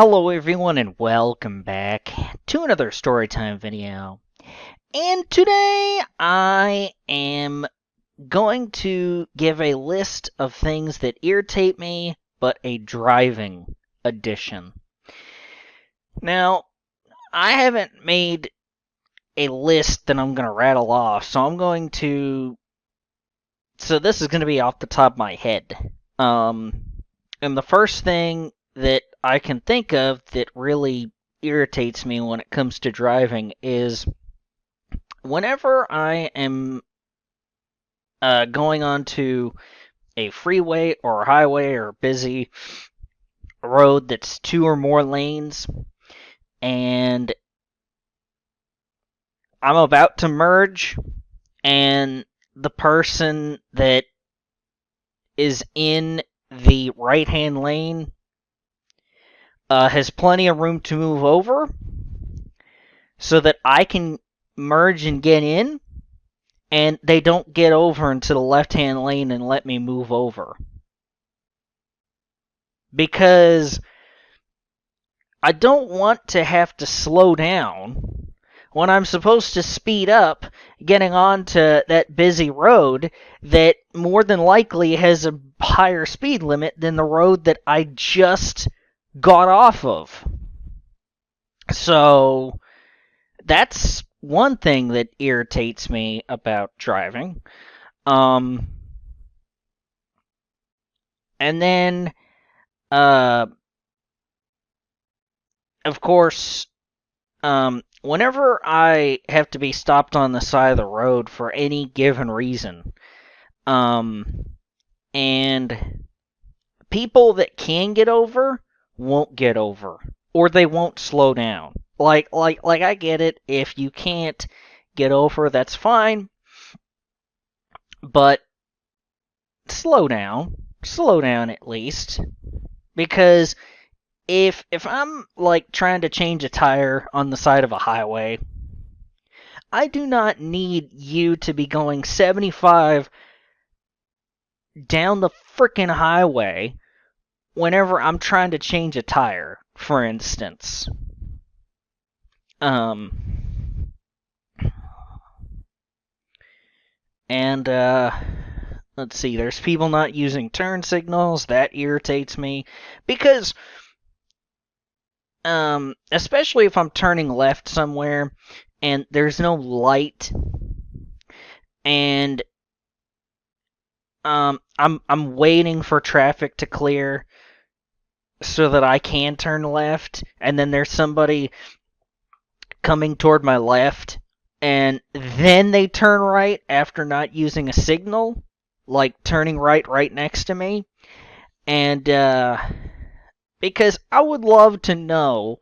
Hello everyone and welcome back to another storytime video. And today I am going to give a list of things that irritate me, but a driving edition. Now, I haven't made a list that I'm going to rattle off, so this is going to be off the top of my head. And the first thing that I can think of that really irritates me when it comes to driving is whenever I am going onto a freeway or a highway or a busy road that's two or more lanes, and I'm about to merge, and the person that is in the right-hand lane has plenty of room to move over so that I can merge and get in, and they don't get over into the left-hand lane and let me move over. Because I don't want to have to slow down when I'm supposed to speed up getting onto that busy road that more than likely has a higher speed limit than the road that I just got off of. So that's one thing that irritates me about driving. And then, of course, whenever I have to be stopped on the side of the road for any given reason, and people that can get over won't get over, or they won't slow down. Like I get it. If you can't get over, that's fine. But slow down at least, because if I'm like trying to change a tire on the side of a highway, I do not need you to be going 75 down the frickin' highway whenever I'm trying to change a tire, for instance. And let's see, there's people not using turn signals. That irritates me because especially if I'm turning left somewhere and there's no light, and I'm waiting for traffic to clear so that I can turn left, and then there's somebody coming toward my left, and then they turn right after not using a signal, like turning right next to me. And because I would love to know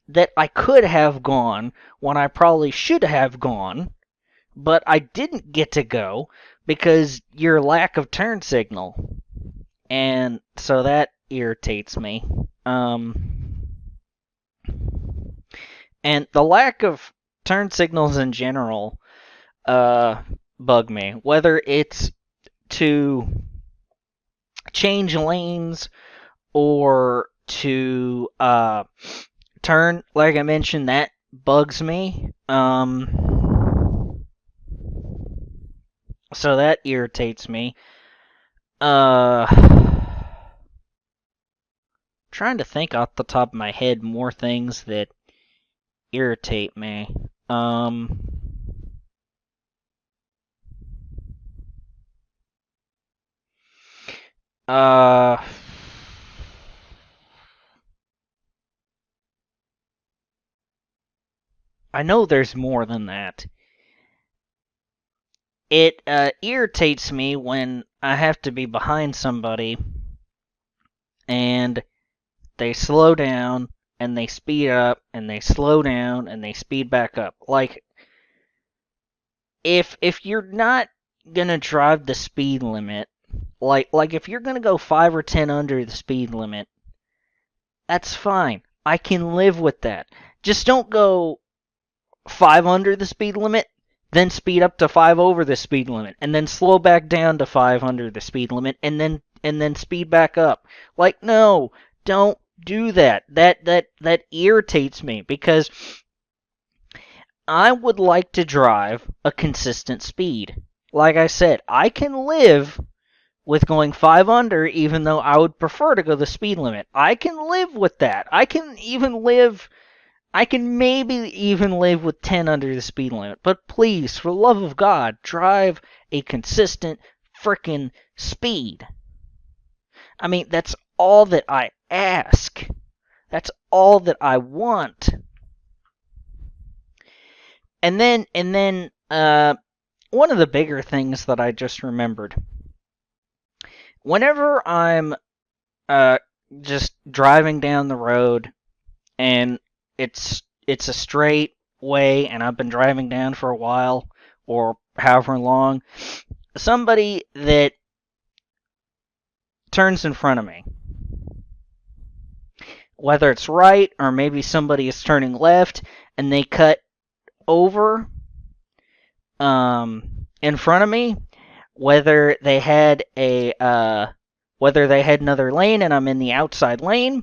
that I could have gone when I probably should have gone, but I didn't get to go because your lack of turn signal. And so that irritates me. And the lack of turn signals in general bug me. Whether it's to change lanes or to turn, like I mentioned, that bugs me. So that irritates me. Trying to think off the top of my head more things that irritate me. I know there's more than that. It irritates me when I have to be behind somebody and they slow down and they speed up and they slow down and they speed back up. Like, if you're not gonna drive the speed limit, like if you're gonna go 5 or 10 under the speed limit, that's fine. I can live with that. Just don't go 5 under the speed limit, then speed up to 5 over the speed limit, and then slow back down to 5 under the speed limit, and then speed back up. Like, no, don't do that. That irritates me because I would like to drive a consistent speed. Like I said, I can live with going 5 under, even though I would prefer to go the speed limit. I can live with that. I can maybe even live with 10 under the speed limit. But please, for the love of God, drive a consistent frickin' speed. I mean, that's all that I ask. That's all that I want. And then, one of the bigger things that I just remembered. Whenever I'm just driving down the road and it's a straight way and I've been driving down for a while or however long, somebody that turns in front of me, whether it's right or maybe somebody is turning left and they cut over in front of me, whether they had another lane and I'm in the outside lane,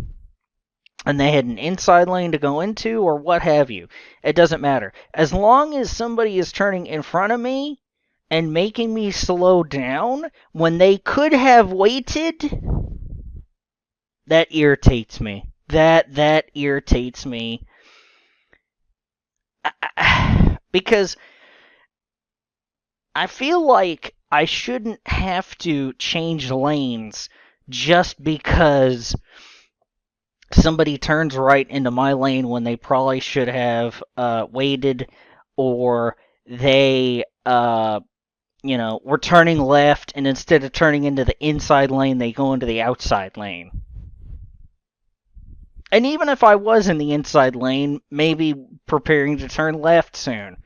and they had an inside lane to go into, or what have you. It doesn't matter. As long as somebody is turning in front of me and making me slow down when they could have waited, that irritates me. That irritates me. Because I feel like I shouldn't have to change lanes just because somebody turns right into my lane when they probably should have waited, or they were turning left and instead of turning into the inside lane they go into the outside lane. And even if I was in the inside lane, maybe preparing to turn left soon,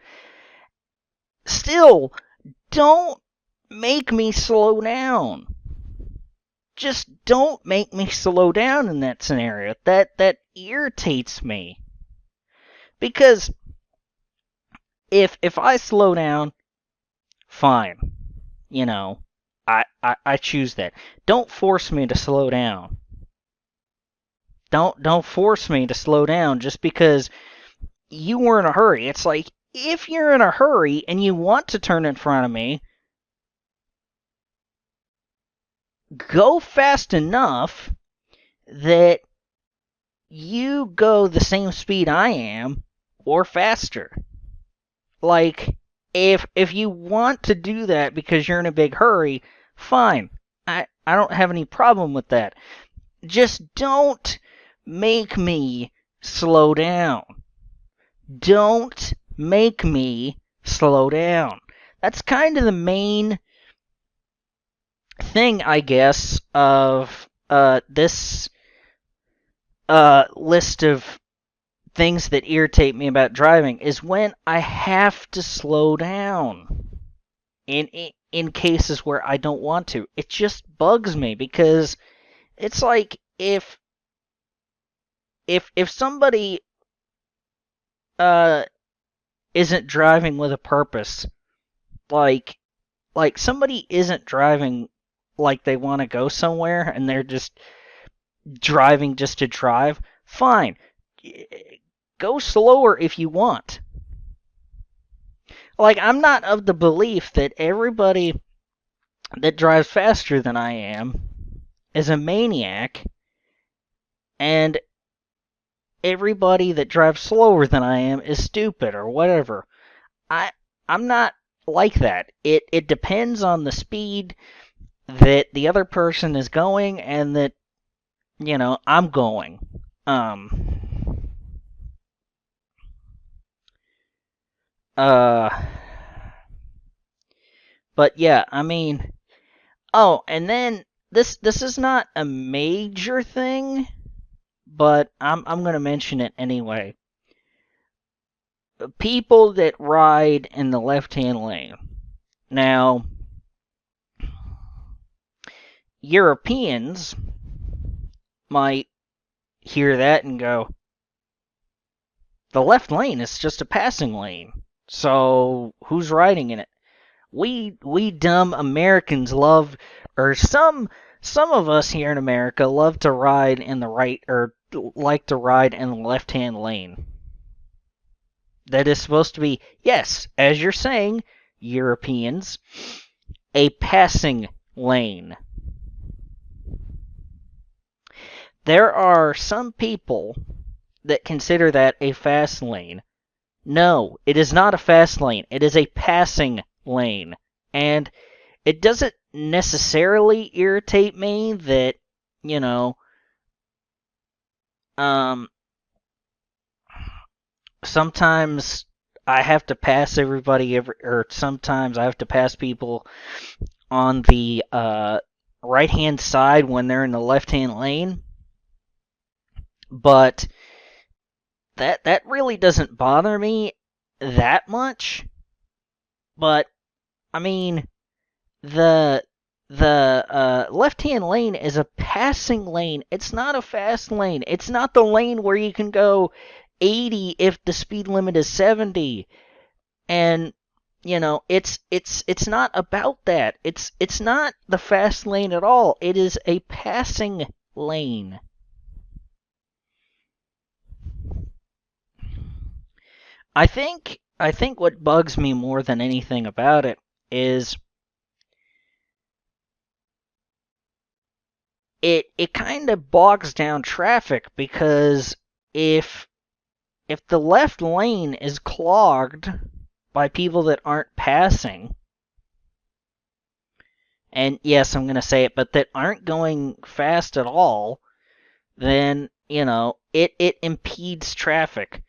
still, don't make me slow down. Just don't make me slow down in that scenario. That irritates me. Because if I slow down, fine. I choose that. Don't force me to slow down. Don't force me to slow down just because you were in a hurry. It's like, if you're in a hurry and you want to turn in front of me, go fast enough that you go the same speed I am or faster. Like, if you want to do that because you're in a big hurry, fine. I don't have any problem with that. Just don't make me slow down. Don't make me slow down. That's kind of the main thing, I guess, of this list of things that irritate me about driving, is when I have to slow down in cases where I don't want to. It just bugs me because it's like, if somebody isn't driving with a purpose, like somebody isn't driving like they want to go somewhere and they're just driving just to drive, fine. Go slower if you want. Like, I'm not of the belief that everybody that drives faster than I am is a maniac, and everybody that drives slower than I am is stupid or whatever. I'm not like that. It depends on the speed that the other person is going and that, I'm going. But yeah, I mean, oh, and then this is not a major thing, but I'm going to mention it anyway. People that ride in the left-hand lane. Now, Europeans might hear that and go, the left lane is just a passing lane, so who's riding in it? We dumb Americans love, or some of us here in America love to ride in the right, or like to ride in the left-hand lane. That is supposed to be, yes, as you're saying, Europeans, a passing lane. There are some people that consider that a fast lane. No, it is not a fast lane. It is a passing lane. And it doesn't necessarily irritate me that, you know, um, sometimes I have to pass everybody, or sometimes I have to pass people on the right-hand side when they're in the left-hand lane. But that really doesn't bother me that much. But I mean, the left-hand lane is a passing lane. It's not a fast lane. It's not the lane where you can go 80 if the speed limit is 70. And it's not about that. It's not the fast lane at all. It is a passing lane. I think what bugs me more than anything about it is it kind of bogs down traffic, because if if the left lane is clogged by people that aren't passing, and yes, I'm going to say it, but that aren't going fast at all, then, it impedes traffic.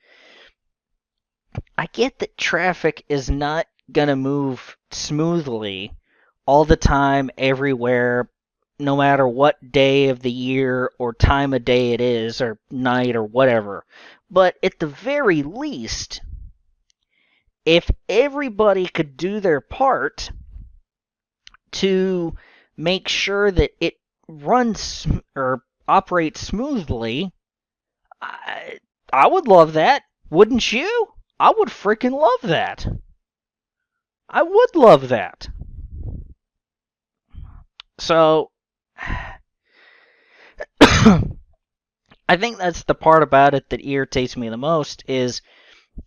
I get that traffic is not going to move smoothly all the time, everywhere, no matter what day of the year or time of day it is, or night, or whatever. But at the very least, if everybody could do their part to make sure that it runs or operates smoothly, I would love that. Wouldn't you? I would freaking love that. I would love that. So, I think that's the part about it that irritates me the most is,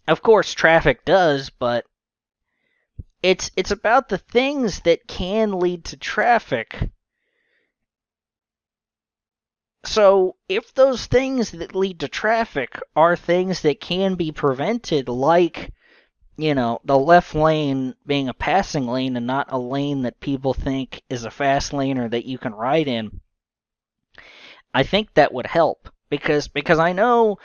of course, traffic does, but it's about the things that can lead to traffic. So, if those things that lead to traffic are things that can be prevented, like, the left lane being a passing lane and not a lane that people think is a fast lane or that you can ride in, I think that would help. Because I know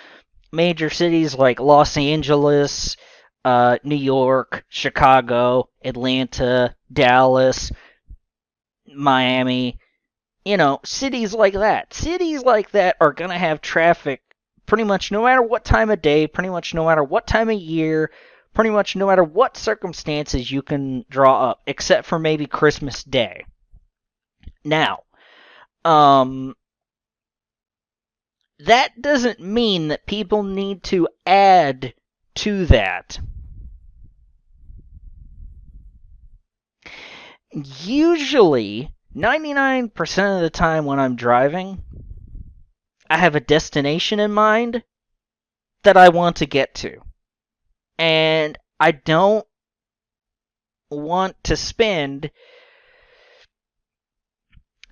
major cities like Los Angeles, New York, Chicago, Atlanta, Dallas, Miami, cities like that. Cities like that are going to have traffic pretty much no matter what time of day, pretty much no matter what time of year, pretty much no matter what circumstances you can draw up, except for maybe Christmas Day. Now, that doesn't mean that people need to add to that. Usually, 99% of the time when I'm driving, I have a destination in mind that I want to get to. And I don't want to spend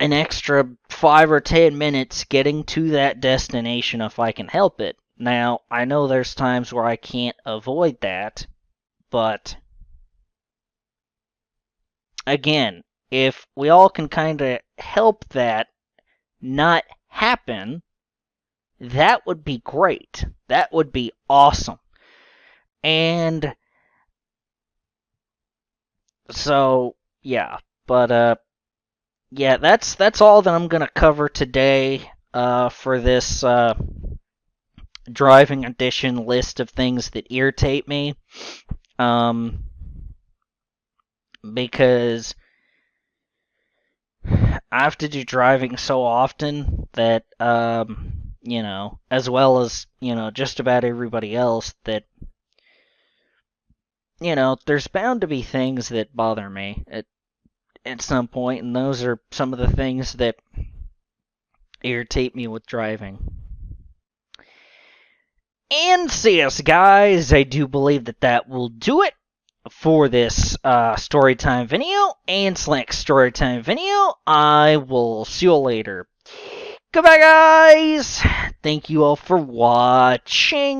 an extra 5 or 10 minutes getting to that destination if I can help it. Now, I know there's times where I can't avoid that, but again, if we all can kind of help that not happen, that would be great. That would be awesome. And so, yeah, but yeah, that's all that I'm gonna cover today for this driving edition list of things that irritate me. Because I have to do driving so often that as well as just about everybody else, that there's bound to be things that bother me at some point, and those are some of the things that irritate me with driving. And so yes, guys, I do believe that will do it for this storytime video and Slank's storytime video. I will see you later. Goodbye, guys! Thank you all for watching.